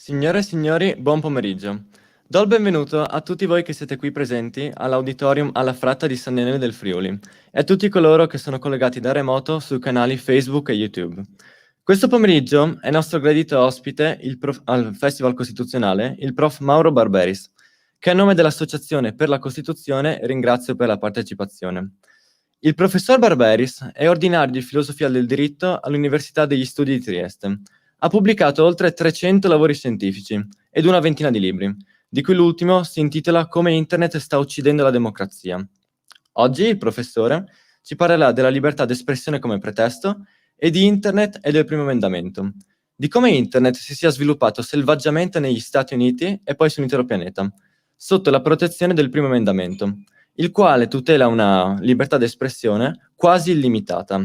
Signore e signori, buon pomeriggio. Do il benvenuto a tutti voi che siete qui presenti all'Auditorium alla Fratta di San Daniele del Friuli e a tutti coloro che sono collegati da remoto sui canali Facebook e YouTube. Questo pomeriggio è nostro gradito ospite al Festival Costituzionale il prof. Mauro Barberis, che a nome dell'Associazione per la Costituzione ringrazio per la partecipazione. Il professor Barberis è ordinario di filosofia del diritto all'Università degli Studi di Trieste. Ha pubblicato oltre 300 lavori scientifici ed una ventina di libri, di cui l'ultimo si intitola Come Internet sta uccidendo la democrazia. Oggi il professore ci parlerà della libertà d'espressione come pretesto e di Internet e del primo emendamento, di come Internet si sia sviluppato selvaggiamente negli Stati Uniti e poi sull'intero pianeta, sotto la protezione del primo emendamento, il quale tutela una libertà d'espressione quasi illimitata.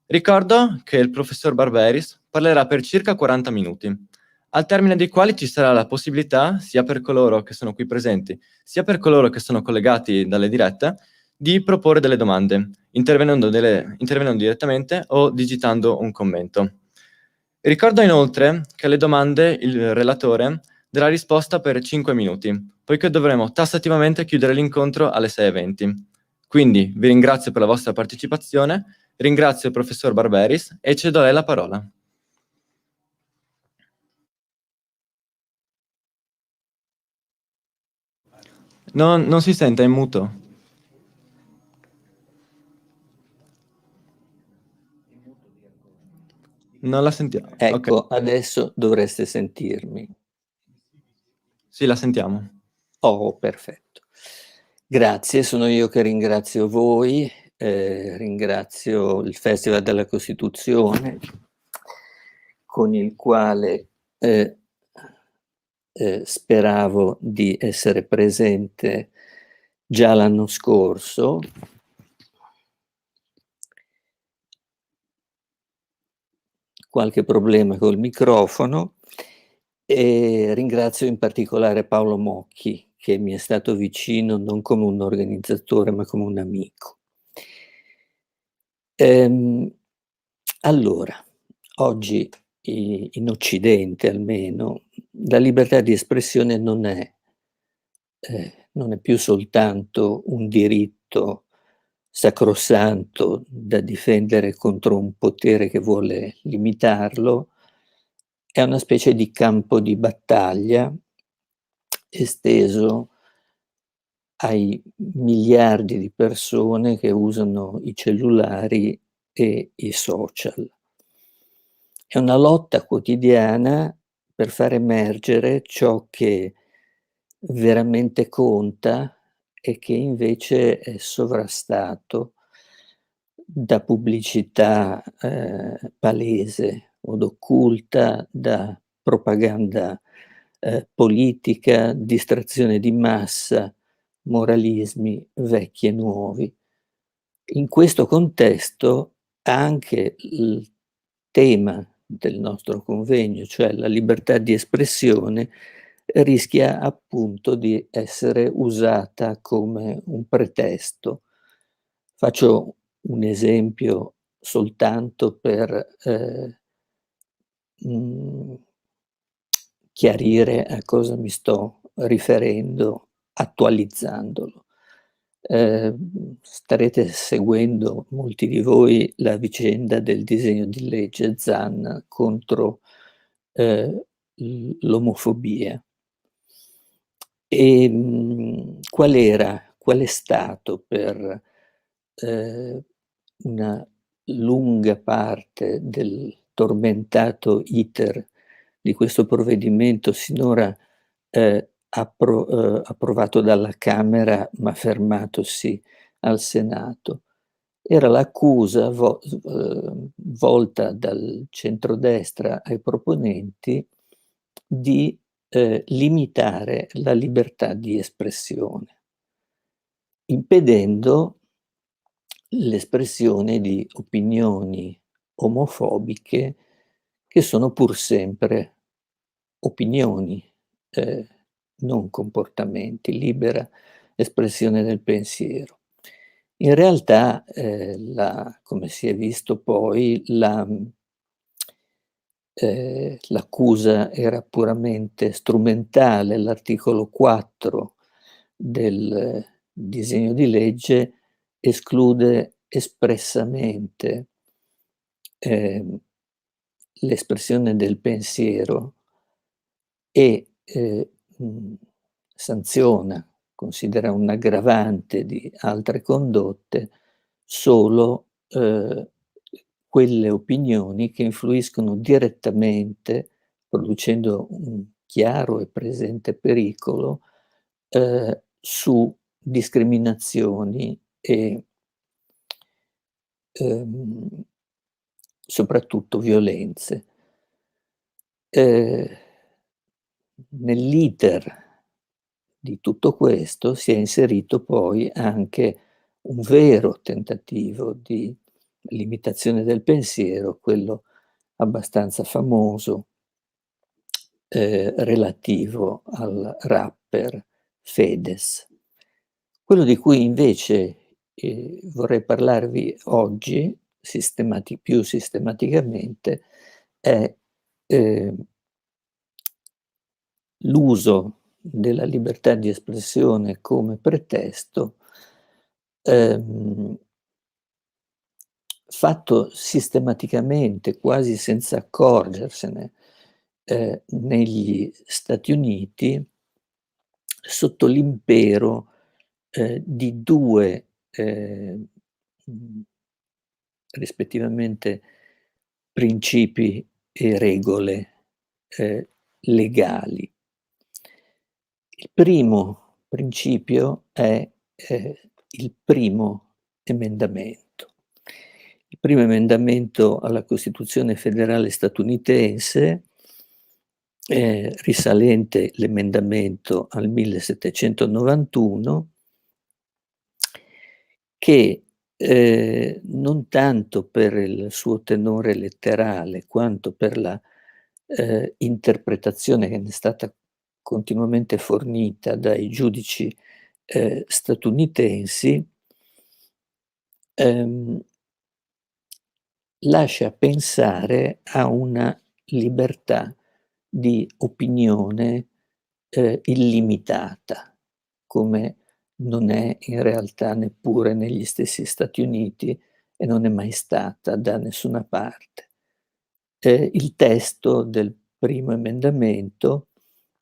Ricordo che il professor Barberis parlerà per circa 40 minuti, al termine dei quali ci sarà la possibilità, sia per coloro che sono qui presenti, sia per coloro che sono collegati dalle dirette, di proporre delle domande, intervenendo direttamente o digitando un commento. Ricordo inoltre che alle domande il relatore darà risposta per 5 minuti, poiché dovremo tassativamente chiudere l'incontro alle 6:20. Quindi vi ringrazio per la vostra partecipazione, ringrazio il professor Barberis e cedo a lei la parola. Non si sente, è in muto. Non la sentiamo. Ok, Ecco, adesso dovreste sentirmi. sì, la sentiamo. Oh, perfetto. Grazie, sono io che ringrazio voi, ringrazio il Festival della Costituzione, con il quale speravo di essere presente già l'anno scorso. Qualche problema col microfono, e ringrazio in particolare Paolo Mocchi, che mi è stato vicino non come un organizzatore, ma come un amico. Allora, oggi in Occidente almeno, la libertà di espressione non è più soltanto un diritto sacrosanto da difendere contro un potere che vuole limitarlo, è una specie di campo di battaglia esteso ai miliardi di persone che usano i cellulari e i social. È una lotta quotidiana per far emergere ciò che veramente conta e che invece è sovrastato da pubblicità palese od occulta, da propaganda politica, distrazione di massa, moralismi vecchi e nuovi. In questo contesto anche il tema del nostro convegno, cioè la libertà di espressione, rischia appunto di essere usata come un pretesto. Faccio un esempio soltanto per mhmm, chiarire a cosa mi sto riferendo, attualizzandolo. Starete seguendo molti di voi la vicenda del disegno di legge Zan contro l'omofobia. Qual è stato per una lunga parte del tormentato iter di questo provvedimento finora approvato dalla Camera ma fermatosi al Senato? Era l'accusa volta dal centrodestra ai proponenti di limitare la libertà di espressione, impedendo l'espressione di opinioni omofobiche che sono pur sempre opinioni, non comportamenti, libera espressione del pensiero. In realtà, come si è visto poi, l'accusa era puramente strumentale. L'articolo 4 del disegno di legge esclude espressamente, ehm, l'espressione del pensiero e, sanziona, considera un aggravante di altre condotte solo, quelle opinioni che influiscono direttamente, producendo un chiaro e presente pericolo, su discriminazioni e, ehm, soprattutto violenze. Ehm, Nell'iter di tutto questo si è inserito poi anche un vero tentativo di limitazione del pensiero, quello abbastanza famoso, relativo al rapper Fedez. Quello di cui invece, vorrei parlarvi oggi più sistematicamente è, ehm l'uso della libertà di espressione come pretesto, ehm, fatto sistematicamente, quasi senza accorgersene, negli Stati Uniti sotto l'impero, di 2, mhmm, rispettivamente principi e regole, legali. Il primo principio è, il primo emendamento. Il primo emendamento alla Costituzione federale statunitense, risalente l'emendamento al 1791, che, non tanto per il suo tenore letterale, quanto per la, interpretazione che ne è stata continuamente fornita dai giudici, statunitensi, ehm, lascia pensare a una libertà di opinione, illimitata, come non è in realtà neppure negli stessi Stati Uniti e non è mai stata da nessuna parte. Il testo del primo emendamento,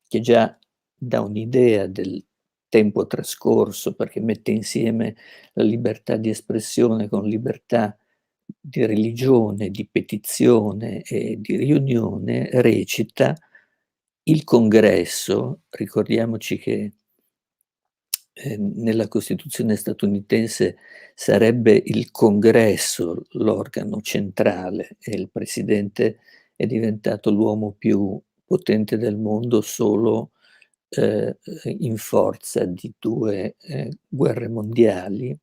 che già dà un'idea del tempo trascorso, perché mette insieme la libertà di espressione con libertà di religione, di petizione e di riunione, recita: "Il Congresso", ricordiamoci che, nella Costituzione statunitense sarebbe il Congresso l'organo centrale e il presidente è diventato l'uomo più potente del mondo solo, in forza di 2, guerre mondiali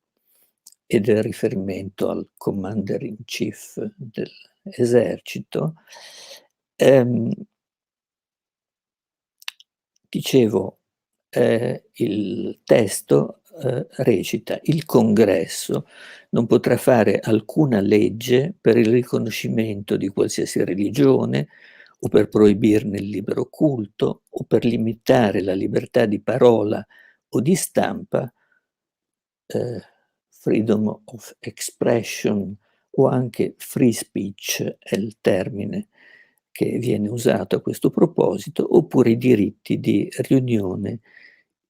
e del riferimento al commander in chief dell'esercito. Ehm Dicevo, il testo, recita: "Il Congresso non potrà fare alcuna legge per il riconoscimento di qualsiasi religione o per proibirne il libero culto o per limitare la libertà di parola o di stampa, ehm, freedom of expression o anche free speech è il termine che viene usato a questo proposito, oppure i diritti di riunione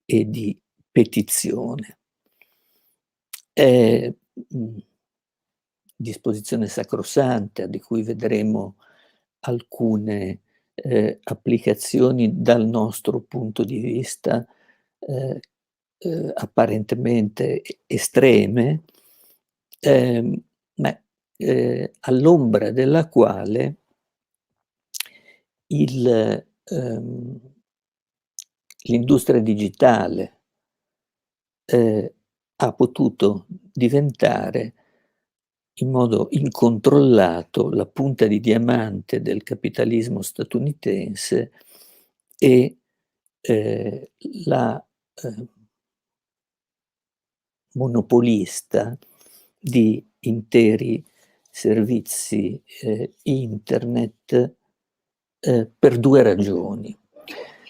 e di petizione. È, mhmm, disposizione sacrosanta di cui vedremo alcune, applicazioni dal nostro punto di vista, ehm, apparentemente estreme, ehm, ma, all'ombra della quale il l'industria digitale, ehm, ha potuto diventare in modo incontrollato la punta di diamante del capitalismo statunitense e, ehm, la, ehm, monopolista di interi servizi, internet, per 2 ragioni.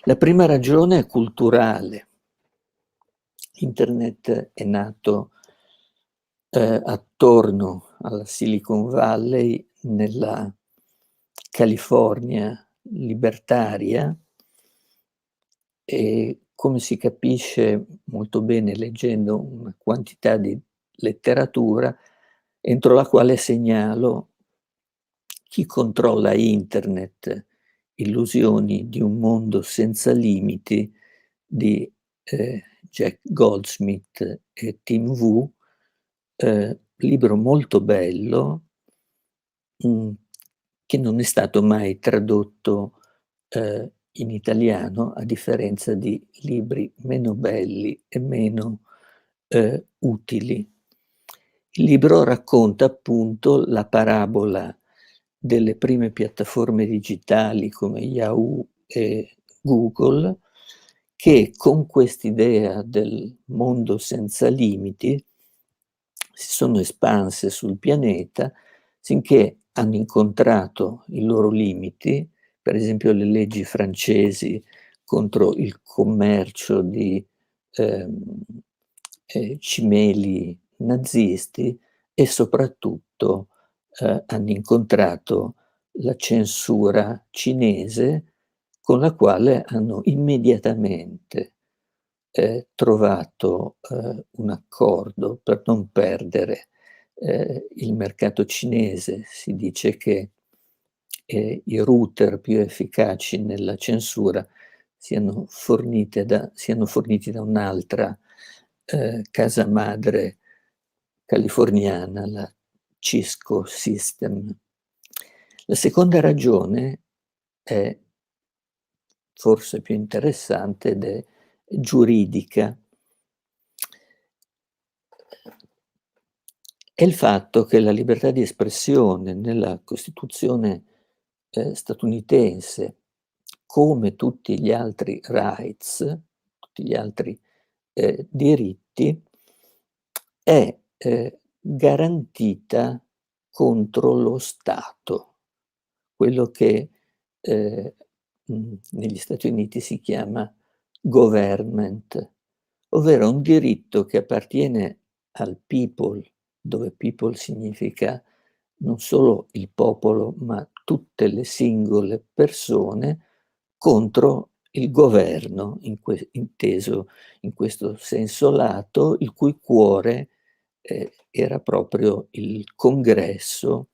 La prima ragione è culturale. Internet è nato, attorno alla Silicon Valley, nella California libertaria, e come si capisce molto bene leggendo una quantità di letteratura, entro la quale segnalo chi controlla internet, illusioni di un mondo senza limiti di Jack Goldsmith e Tim Wu, libro molto bello, che non è stato mai tradotto in italiano, a differenza di libri meno belli e meno utili. Il libro racconta appunto la parabola delle prime piattaforme digitali come Yahoo e Google, che con quest'idea del mondo senza limiti si sono espanse sul pianeta sinché hanno incontrato i loro limiti, per esempio le leggi francesi contro il commercio di cimeli nazisti, e soprattutto hanno incontrato la censura cinese, con la quale hanno immediatamente trovato un accordo per non perdere il mercato cinese. Si dice che i router più efficaci nella censura siano forniti da un'altra casa madre californiana, la Cisco System. La seconda ragione è forse più interessante ed è giuridica. È il fatto che la libertà di espressione nella Costituzione statunitense, come tutti gli altri rights, tutti gli altri diritti, è garantita contro lo Stato, quello che negli Stati Uniti si chiama government, ovvero un diritto che appartiene al people, dove people significa non solo il popolo, ma tutte le singole persone, contro il governo, inteso in questo senso lato, il cui cuore era proprio il congresso,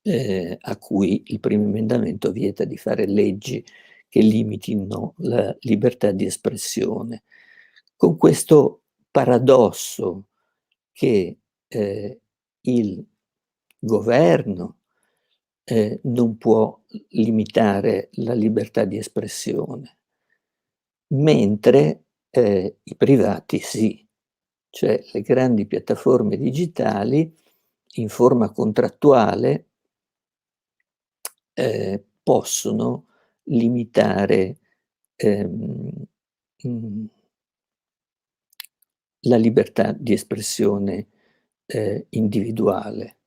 a cui il primo emendamento vieta di fare leggi che limitino la libertà di espressione. Con questo paradosso che il governo non può limitare la libertà di espressione, mentre i privati sì. Cioè le grandi piattaforme digitali in forma contrattuale possono limitare mhmm la libertà di espressione individuale,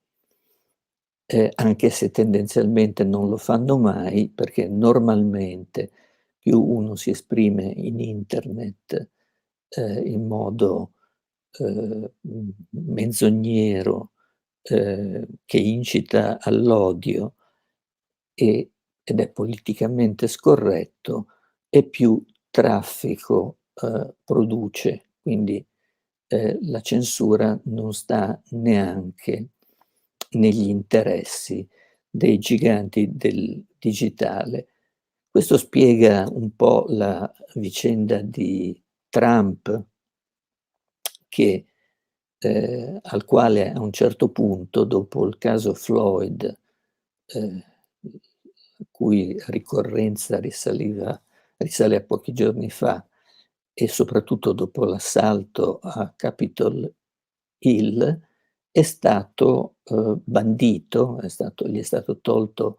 anche se tendenzialmente non lo fanno mai, perché normalmente più uno si esprime in internet in modo menzognero, che incita all'odio ed è politicamente scorretto, e più traffico produce. Quindi la censura non sta neanche negli interessi dei giganti del digitale. Questo spiega un po' la vicenda di Trump, che al quale a un certo punto, dopo il caso Floyd, a cui ricorrenza risale a pochi giorni fa, e soprattutto dopo l'assalto a Capitol Hill, è stato bandito, gli è stato tolto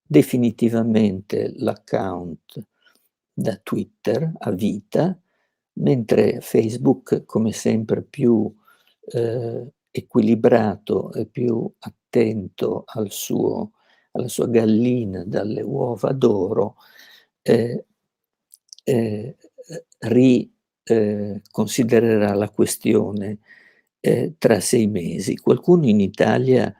definitivamente l'account da Twitter a vita, mentre Facebook, come sempre più equilibrato e più attento al suo alla sua gallina dalle uova d'oro, ehm, ehm, considererà la questione, tra 6 mesi. Qualcuno in Italia,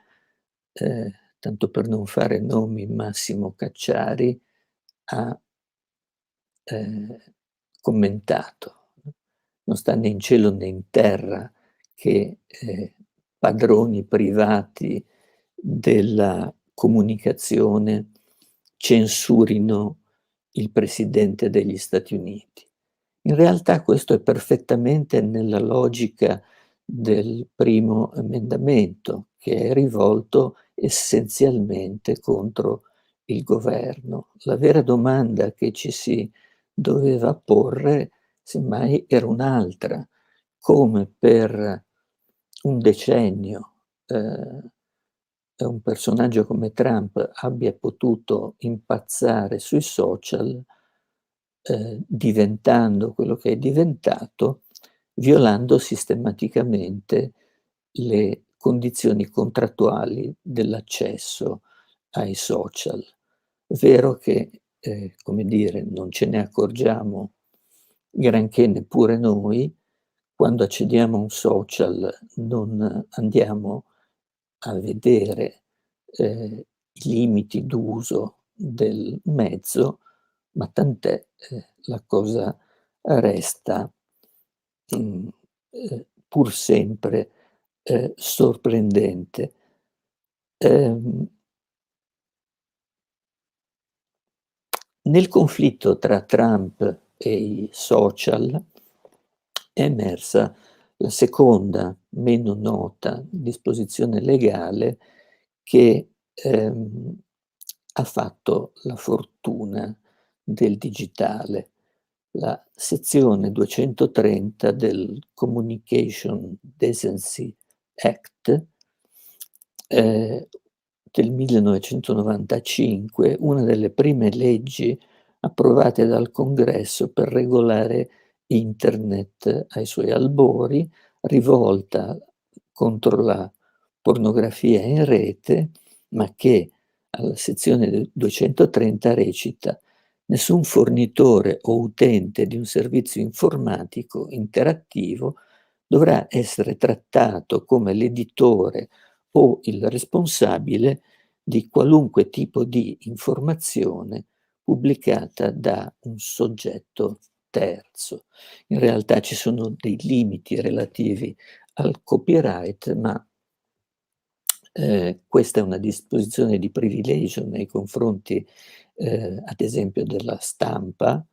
tanto per non fare nomi, Massimo Cacciari, ha ehm, commentato: "Non sta né in cielo né in terra che, padroni privati della comunicazione censurino il presidente degli Stati Uniti". In realtà questo è perfettamente nella logica del primo emendamento, che è rivolto essenzialmente contro il governo. La vera domanda che ci si doveva porre, semmai, era un'altra: come per un decennio, un personaggio come Trump abbia potuto impazzare sui social, diventando quello che è diventato, violando sistematicamente le condizioni contrattuali dell'accesso ai social. Vero che, come dire, non ce ne accorgiamo granché neppure noi, quando accediamo a un social non andiamo a vedere, i limiti d'uso del mezzo, ma tant'è, la cosa resta, pur sempre, sorprendente. Ehm Nel conflitto tra Trump e i social è emersa la seconda, meno nota, disposizione legale che, ha fatto la fortuna del digitale. La sezione 230 del Communication Decency Act, ehm, del 1995, una delle prime leggi approvate dal Congresso per regolare Internet ai suoi albori, rivolta contro la pornografia in rete, ma che alla sezione 230 recita: "Nessun fornitore o utente di un servizio informatico interattivo dovrà essere trattato come l'editore o il responsabile di qualunque tipo di informazione pubblicata da un soggetto terzo". In realtà ci sono dei limiti relativi al copyright, ma questa è una disposizione di privilegio nei confronti, ad esempio della stampa,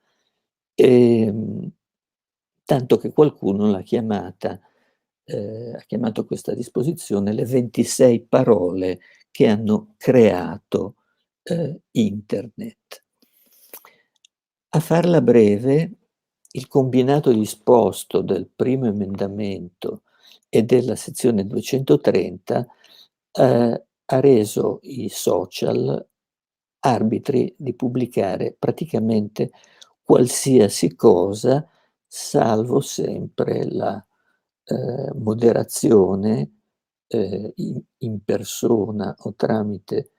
ehm, tanto che qualcuno ha chiamato questa disposizione le 26 parole che hanno creato, internet. A farla breve, il combinato disposto del primo emendamento e della sezione 230, ha reso i social arbitri di pubblicare praticamente qualsiasi cosa, salvo sempre la, moderazione, in persona o tramite,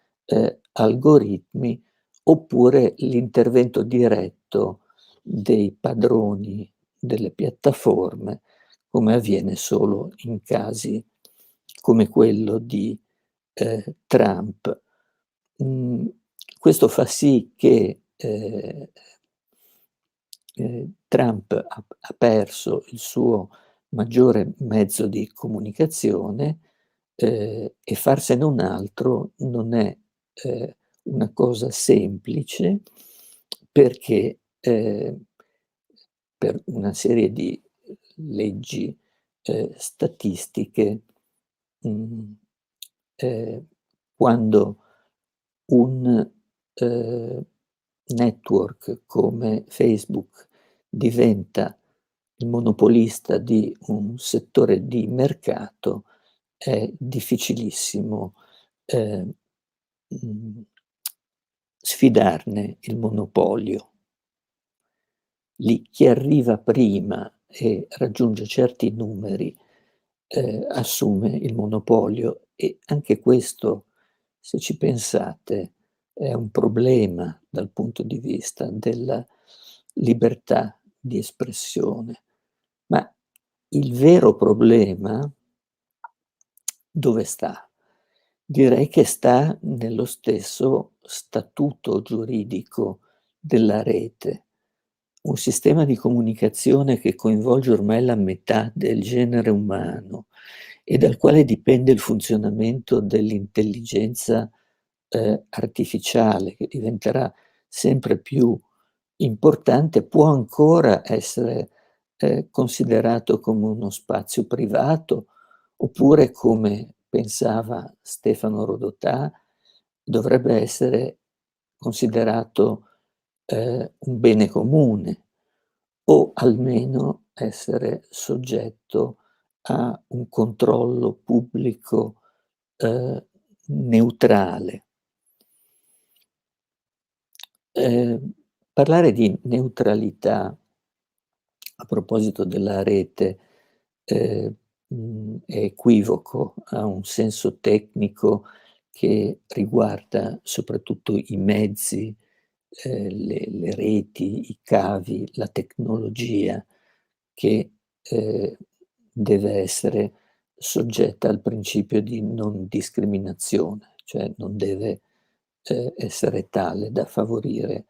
algoritmi, oppure l'intervento diretto dei padroni delle piattaforme, come avviene solo in casi come quello di, Trump. Mhmm, Questo fa sì che, Trump ha perso il suo maggiore mezzo di comunicazione, e farsene un altro non è, una cosa semplice perché, per una serie di leggi, statistiche, mhmm, ehm, quando un, ehm, network come Facebook diventa il monopolista di un settore di mercato, è difficilissimo, ehm, mhmm, sfidarne il monopolio. Lì chi arriva prima e raggiunge certi numeri, assume il monopolio, e anche questo se ci pensate, è un problema dal punto di vista della libertà di espressione. Ma il vero problema dove sta? Direi che sta nello stesso statuto giuridico della rete. Un sistema di comunicazione che coinvolge ormai la metà del genere umano e dal quale dipende il funzionamento dell'intelligenza, artificiale, che diventerà sempre più importante, può ancora essere, considerato come uno spazio privato, oppure, come pensava Stefano Rodotà, dovrebbe essere considerato, un bene comune o almeno essere soggetto a un controllo pubblico, neutrale. Ehm, Parlare di neutralità a proposito della rete, è equivoco, ha un senso tecnico che riguarda soprattutto i mezzi, le reti, i cavi, la tecnologia che, deve essere soggetta al principio di non discriminazione, cioè non deve, essere tale da favorire,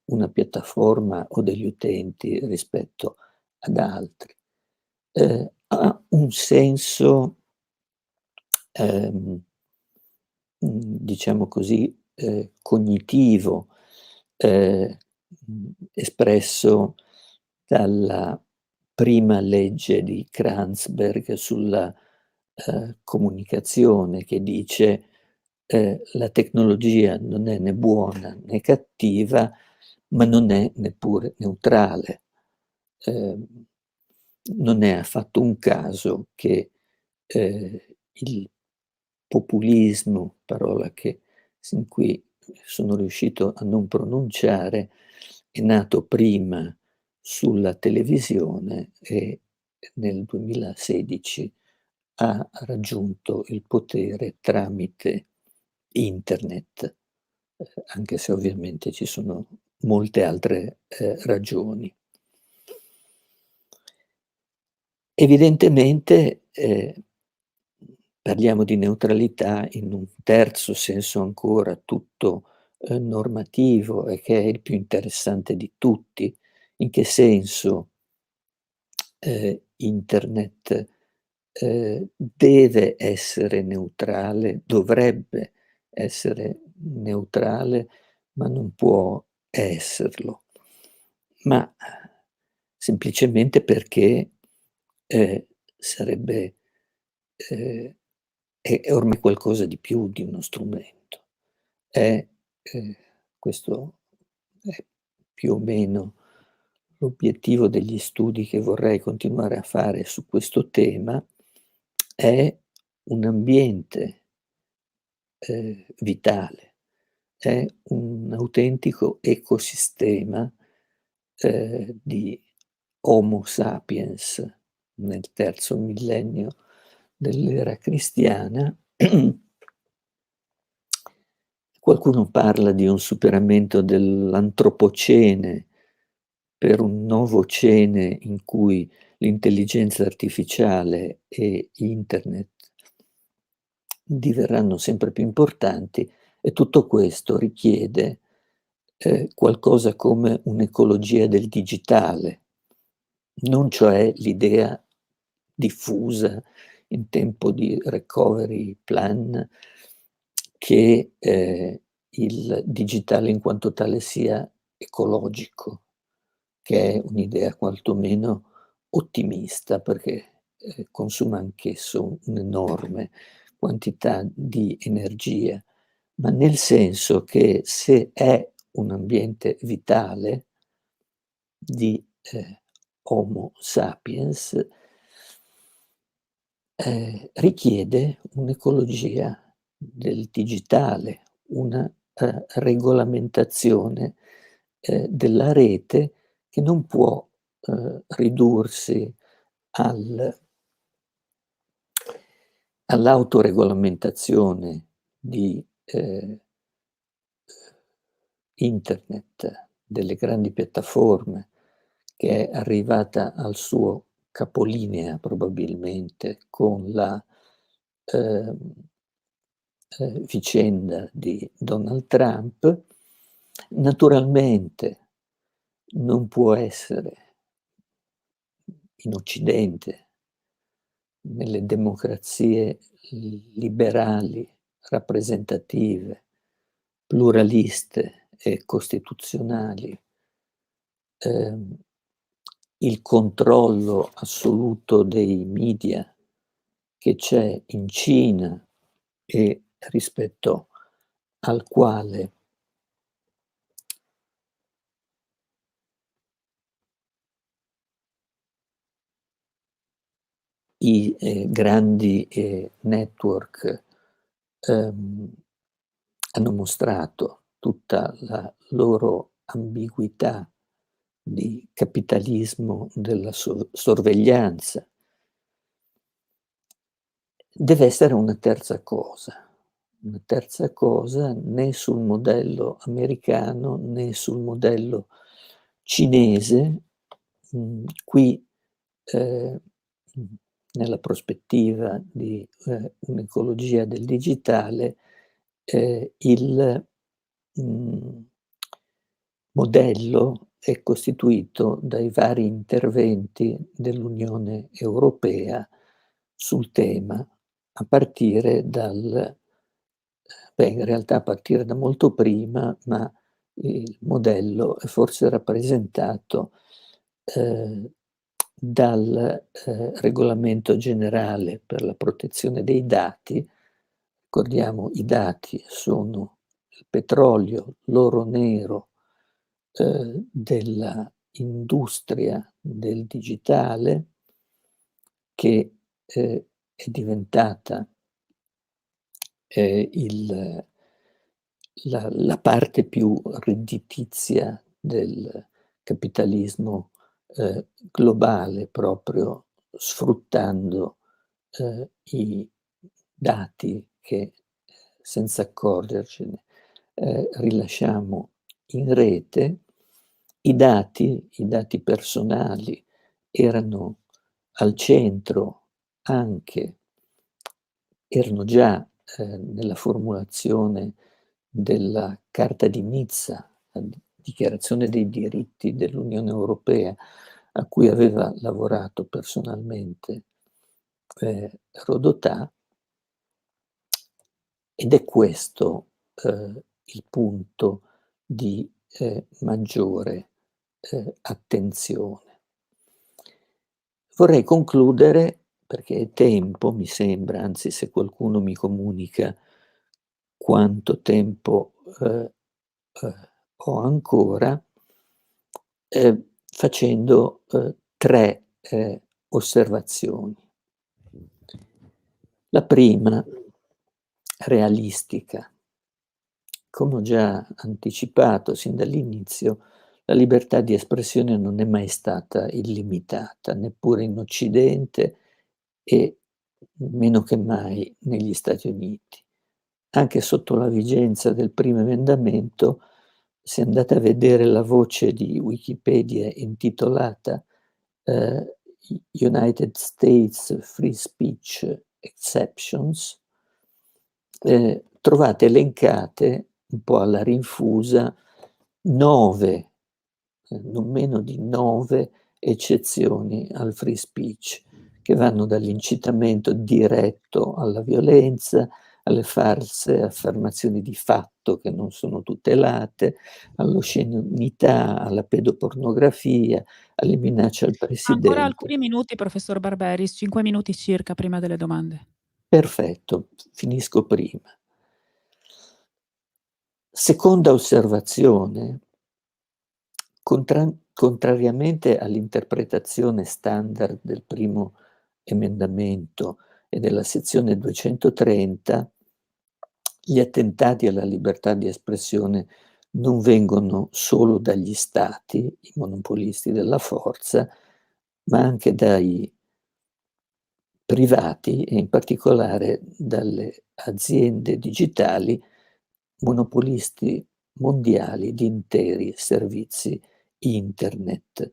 una piattaforma o degli utenti rispetto ad altri. Ha un senso, ehm, diciamo così, cognitivo, espresso dalla prima legge di Kranzberg sulla, comunicazione che dice, "La tecnologia non è né buona né cattiva, ma non è neppure neutrale." Ehm, Non è affatto un caso che, il populismo, parola che sin qui sono riuscito a non pronunciare, è nato prima sulla televisione e nel 2016 ha raggiunto il potere tramite internet, anche se ovviamente ci sono molte altre, ragioni. Evidentemente, parliamo di neutralità in un terzo senso ancora tutto, normativo e che è il più interessante di tutti. In che senso, internet, deve essere neutrale, dovrebbe essere neutrale, ma non può esserlo. Ma semplicemente perché, sarebbe ehm, è ormai qualcosa di più di uno strumento. È questo è più o meno l'obiettivo degli studi che vorrei continuare a fare su questo tema, è un ambiente, vitale, è un autentico ecosistema, di Homo sapiens nel terzo millennio dell'era cristiana. Qualcuno parla di un superamento dell'antropocene per un novocene in cui l'intelligenza artificiale e internet diverranno sempre più importanti, e tutto questo richiede, qualcosa come un'ecologia del digitale, non cioè l'idea diffusa in tempo di recovery plan che, il digitale in quanto tale sia ecologico, che è un'idea quantomeno ottimista perché, consuma anch'esso un'enorme quantità di energia, ma nel senso che se è un ambiente vitale di, Homo sapiens, richiede un'ecologia del digitale, una, regolamentazione, della rete che non può, ridursi al all'autoregolamentazione di internet, delle grandi piattaforme, che è arrivata al suo capolinea probabilmente con la vicenda di Donald Trump, naturalmente non può essere in Occidente, nelle democrazie liberali, rappresentative, pluraliste e costituzionali, ehm, il controllo assoluto dei media che c'è in Cina e rispetto al quale i grandi network ehm, hanno mostrato tutta la loro ambiguità di capitalismo della sorveglianza. Deve essere una terza cosa né sul modello americano né sul modello cinese. Qui, ehm, mhmm, nella prospettiva di, un'ecologia del digitale, il, mhmm, modello è costituito dai vari interventi dell'Unione Europea sul tema, a partire dal in realtà a partire da molto prima, ma il modello è forse rappresentato, ehm, dal, regolamento generale per la protezione dei dati. Ricordiamo, i dati sono il petrolio, l'oro nero, della industria del digitale che, è diventata il la parte più redditizia del capitalismo, globale, proprio sfruttando, i dati che, senza accorgercene, rilasciamo in rete. I dati personali erano al centro anche erano già, nella formulazione della Carta di Nizza, la Dichiarazione dei diritti dell'Unione Europea, a cui aveva lavorato personalmente, Rodotà, ed è questo, il punto di, maggiore, attenzione. Vorrei concludere, perché è tempo, mi sembra, anzi se qualcuno mi comunica quanto tempo, ho ancora, facendo, 3, osservazioni. La prima, realistica. Come ho già anticipato sin dall'inizio, la libertà di espressione non è mai stata illimitata, neppure in Occidente e meno che mai negli Stati Uniti. Anche sotto la vigenza del primo emendamento, se andate a vedere la voce di Wikipedia intitolata United States Free Speech Exceptions, trovate elencate un po' alla rinfusa 9, non meno di 9 eccezioni al free speech, che vanno dall'incitamento diretto alla violenza, alle false affermazioni di fatto che non sono tutelate, all'oscenità, alla pedopornografia, alle minacce al Ancora presidente. alcuni minuti, professor Barberis, 5 minuti circa prima delle domande. Perfetto, finisco prima. Seconda osservazione, contrariamente all'interpretazione standard del primo emendamento e della sezione 230, gli attentati alla libertà di espressione non vengono solo dagli stati, i monopolisti della forza, ma anche dai privati e in particolare dalle aziende digitali monopolisti mondiali di interi servizi internet.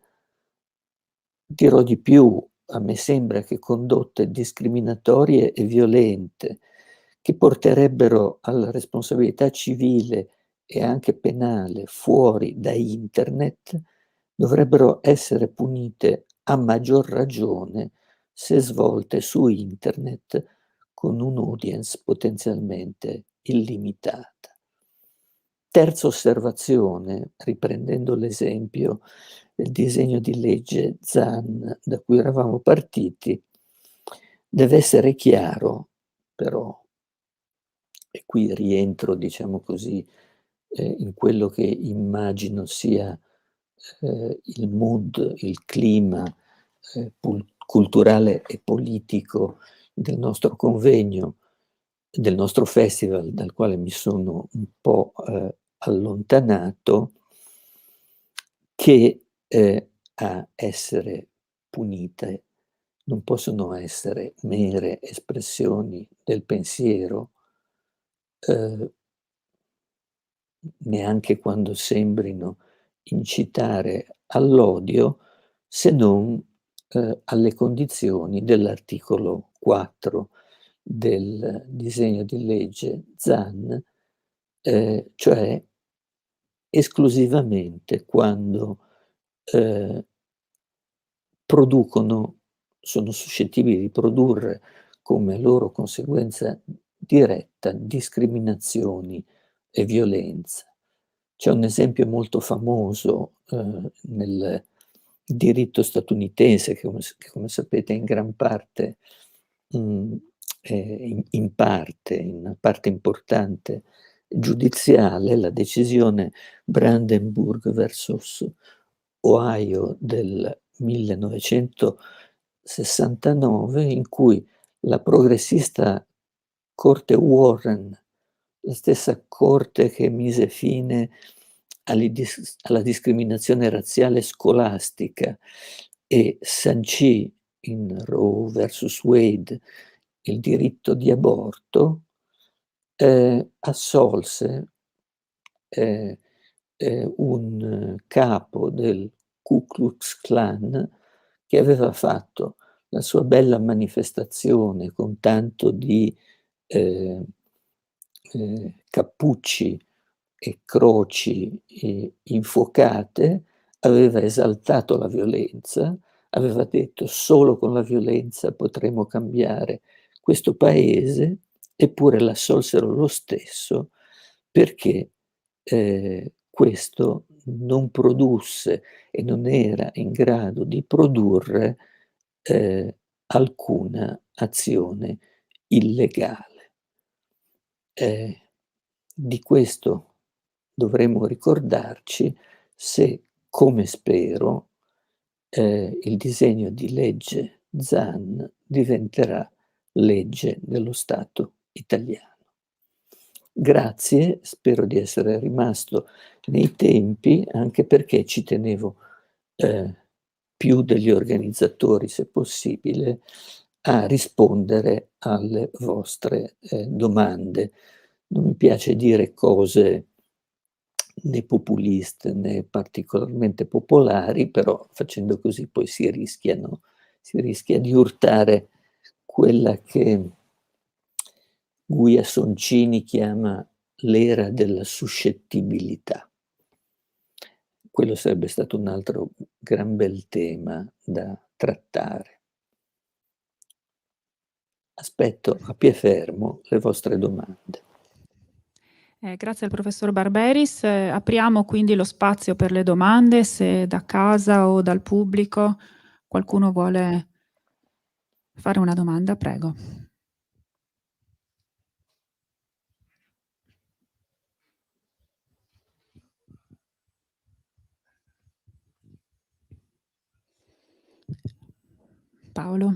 Dirò di più, a me sembra che condotte discriminatorie e violente, che porterebbero alla responsabilità civile e anche penale fuori da internet, dovrebbero essere punite a maggior ragione se svolte su internet con un'audience potenzialmente illimitata. Terza osservazione, riprendendo l'esempio del disegno di legge Zan da cui eravamo partiti, deve essere chiaro però, e qui rientro, diciamo così, in quello che immagino sia il mood, il clima culturale e politico del nostro convegno, del nostro festival, dal quale mi sono un po' allontanato, che a essere punite non possono essere mere espressioni del pensiero, neanche quando sembrino incitare all'odio, se non alle condizioni dell'articolo 4 del disegno di legge Zan, cioè esclusivamente quando sono suscettibili di produrre come loro conseguenza diretta discriminazioni e violenza. C'è un esempio molto famoso nel diritto statunitense che come sapete è in gran parte, in una parte importante giudiziale, la decisione Brandenburg versus Ohio del 1969, in cui la progressista Corte Warren, la stessa corte che mise fine alla discriminazione razziale scolastica e sancì in Roe versus Wade il diritto di aborto, assolse un capo del Ku Klux Klan che aveva fatto la sua bella manifestazione con tanto di cappucci e croci infuocate, aveva esaltato la violenza, aveva detto solo con la violenza potremo cambiare questo paese, eppure l'assolsero lo stesso perché questo non produsse e non era in grado di produrre alcuna azione illegale. Di questo dovremo ricordarci se, come spero, il disegno di legge Zan diventerà legge dello Stato italiano. Grazie, spero di essere rimasto nei tempi, anche perché ci tenevo più degli organizzatori, se possibile, a rispondere alle vostre domande. Non mi piace dire cose né populiste né particolarmente popolari, però facendo così poi si rischia di urtare quella che Guia Soncini chiama l'era della suscettibilità. Quello sarebbe stato un altro gran bel tema da trattare. Aspetto a pie fermo le vostre domande. Grazie al professor Barberis. Apriamo quindi lo spazio per le domande, se da casa o dal pubblico qualcuno vuole fare una domanda, prego. Paolo.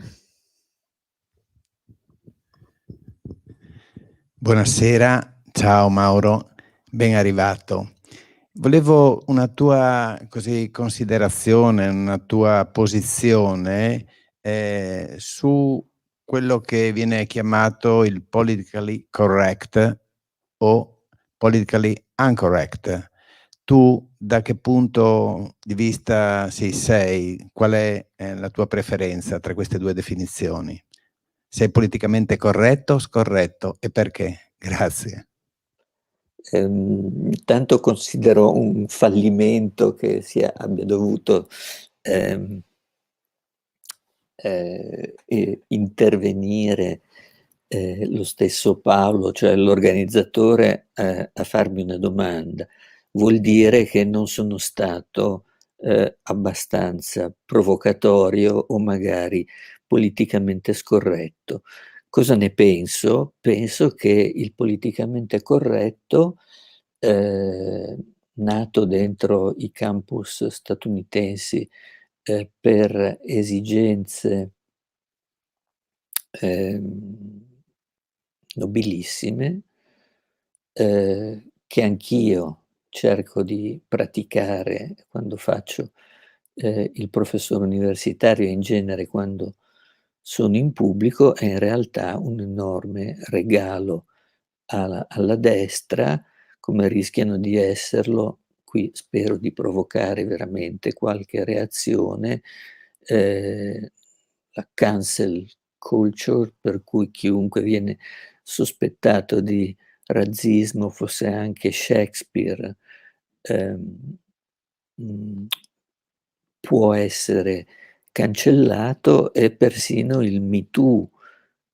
Buonasera, ciao Mauro, ben arrivato. Volevo una tua considerazione, una tua posizione su quello che viene chiamato il politically correct o politically incorrect. Tu da che punto di vista sei? Qual è la tua preferenza tra queste due definizioni? Sei politicamente corretto o scorretto e perché? Grazie. Tanto considero un fallimento che abbia dovuto intervenire lo stesso Paolo, cioè l'organizzatore, a farmi una domanda. Vuol dire che non sono stato abbastanza provocatorio o magari politicamente scorretto. Cosa ne penso? Penso che il politicamente corretto, nato dentro i campus statunitensi per esigenze nobilissime, che anch'io cerco di praticare quando faccio il professore universitario e in genere quando sono in pubblico, è in realtà un enorme regalo alla destra, come rischiano di esserlo, qui spero di provocare veramente qualche reazione, la cancel culture, per cui chiunque viene sospettato di razzismo, fosse anche Shakespeare, può essere cancellato, e persino il Me Too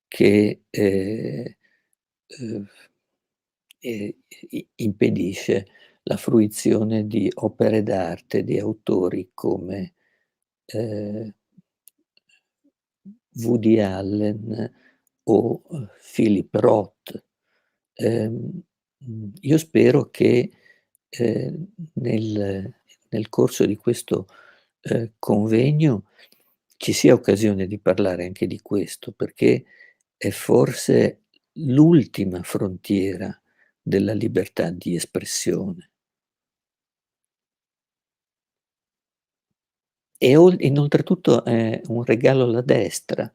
che impedisce la fruizione di opere d'arte di autori come Woody Allen o Philip Roth. Io spero che nel corso di questo convegno ci sia occasione di parlare anche di questo, perché è forse l'ultima frontiera della libertà di espressione. E oltretutto è un regalo alla destra,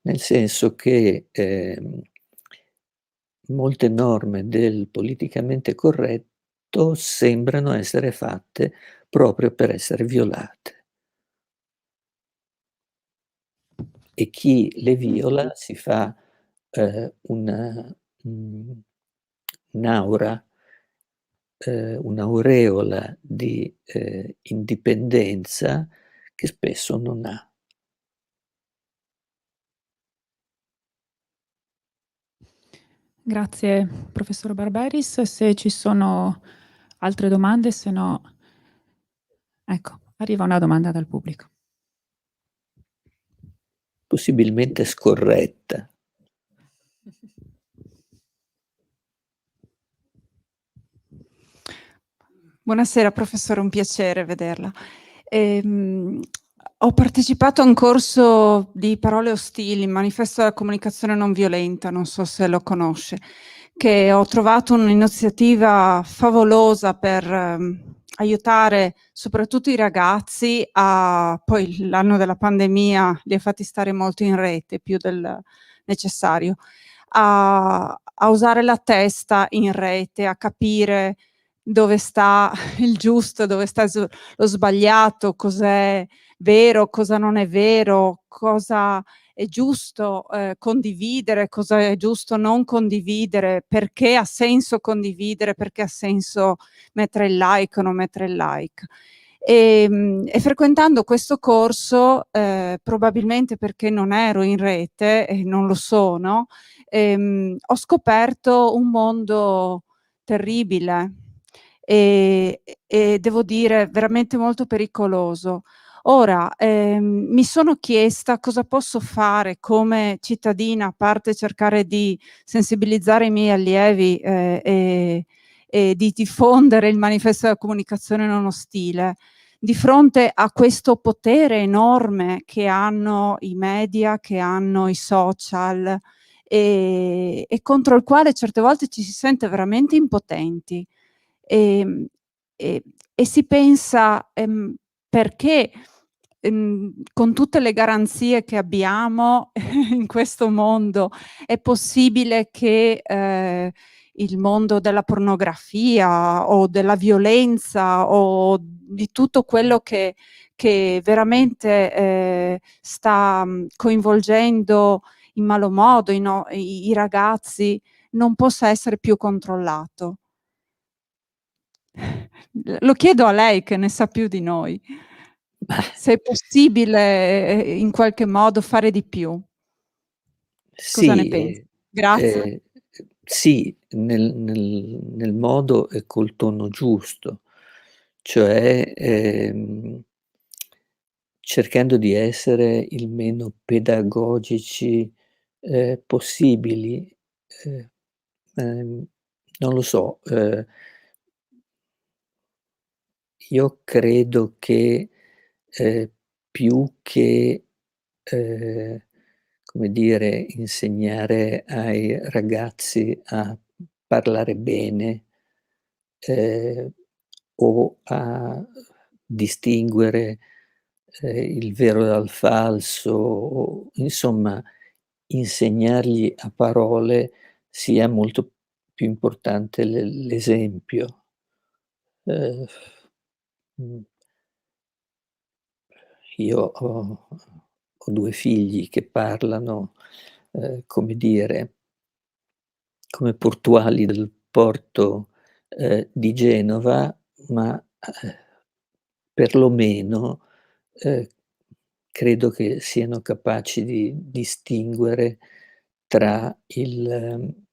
nel senso che molte norme del politicamente corretto sembrano essere fatte proprio per essere violate. E chi le viola si fa un'aura, un'aureola di indipendenza che spesso non ha. Grazie professor Barberis. Se ci sono altre domande, se no ecco, arriva una domanda dal pubblico. Possibilmente scorretta. Buonasera professore, un piacere vederla. Ho partecipato a un corso di parole ostili, manifesto della comunicazione non violenta, non so se lo conosce, che ho trovato un'iniziativa favolosa per aiutare soprattutto i ragazzi poi l'anno della pandemia li ha fatti stare molto in rete, più del necessario, a usare la testa in rete, a capire dove sta il giusto, dove sta lo sbagliato, cos'è vero, cosa non è vero, cosa è giusto condividere, cosa è giusto non condividere, perché ha senso condividere, perché ha senso mettere il like o non mettere il like. E frequentando questo corso, probabilmente perché non ero in rete e non lo sono, ho scoperto un mondo terribile e devo dire veramente molto pericoloso. Ora, mi sono chiesta cosa posso fare come cittadina, a parte cercare di sensibilizzare i miei allievi e di diffondere il manifesto della comunicazione non ostile, di fronte a questo potere enorme che hanno i media, che hanno i social e contro il quale certe volte ci si sente veramente impotenti. E si pensa perché con tutte le garanzie che abbiamo in questo mondo, è possibile che il mondo della pornografia o della violenza o di tutto quello che veramente sta coinvolgendo in malo modo i ragazzi non possa essere più controllato? Lo chiedo a lei che ne sa più di noi. Se è possibile in qualche modo fare di più. Cosa ne pensi? Sì, Grazie. sì, nel modo e col tono giusto, cioè, cercando di essere il meno pedagogici, possibili. Ehm, non lo so, io credo che, più che, come dire, insegnare ai ragazzi a parlare bene, ehm, o a distinguere, il vero dal falso, o insomma insegnargli a parole sia molto più importante l'esempio. Ehm, mhmm Io ho 2 figli che parlano, come dire, come portuali del porto, di Genova, ma, perlomeno, ehm, credo che siano capaci di distinguere tra ehm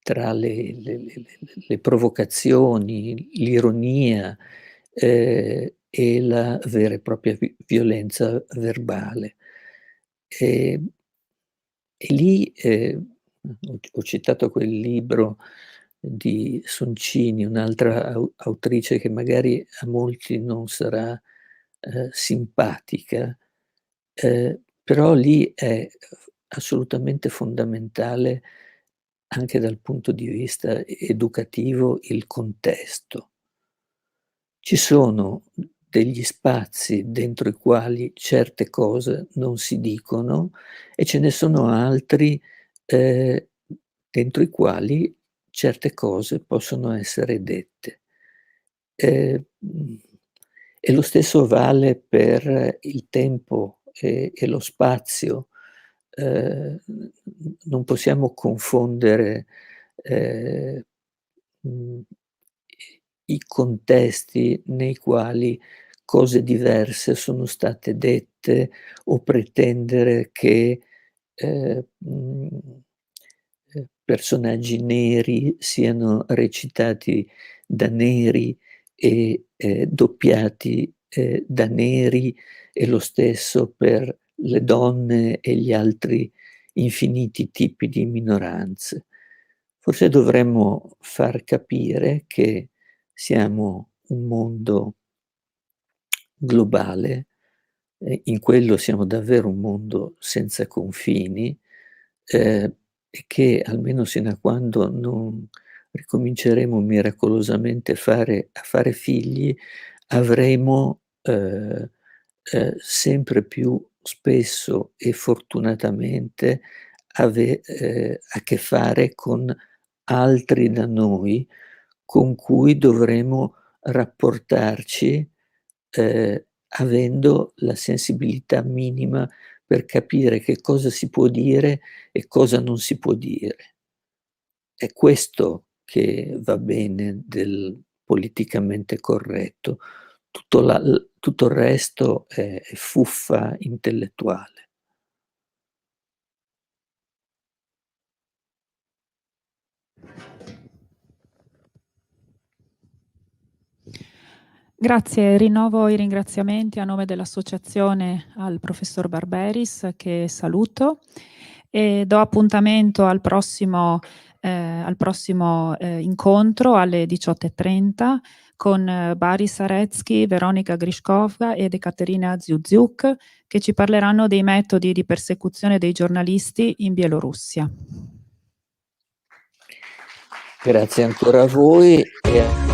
tra le provocazioni, l'ironia, e la vera e propria violenza verbale. Ehm, e lì, ho citato quel libro di Soncini, un'altra autrice che magari a molti non sarà, simpatica, però lì è assolutamente fondamentale, anche dal punto di vista educativo, il contesto. Ci sono degli spazi dentro i quali certe cose non si dicono e ce ne sono altri, ehm, dentro i quali certe cose possono essere dette. E lo stesso vale per il tempo e lo spazio. Non possiamo confondere, ehm, mhmm, i contesti nei quali cose diverse sono state dette o pretendere che, personaggi neri siano recitati da neri e, doppiati, da neri, e lo stesso per le donne e gli altri infiniti tipi di minoranze. Forse dovremmo far capire che siamo un mondo globale, in quello siamo davvero un mondo senza confini, e che almeno sino a quando non ricominceremo miracolosamente a fare figli, avremo, sempre più spesso e fortunatamente a che fare con altri da noi, con cui dovremo rapportarci, avendo la sensibilità minima per capire che cosa si può dire e cosa non si può dire. È questo che va bene del politicamente corretto. Tutto il resto è fuffa intellettuale. Grazie, rinnovo i ringraziamenti a nome dell'associazione al professor Barberis, che saluto, e do appuntamento al prossimo incontro alle 18:30 con Boris Aretsky, Veronika Grishkova ed Ekaterina Ziuziuk, che ci parleranno dei metodi di persecuzione dei giornalisti in Bielorussia. Grazie ancora a voi e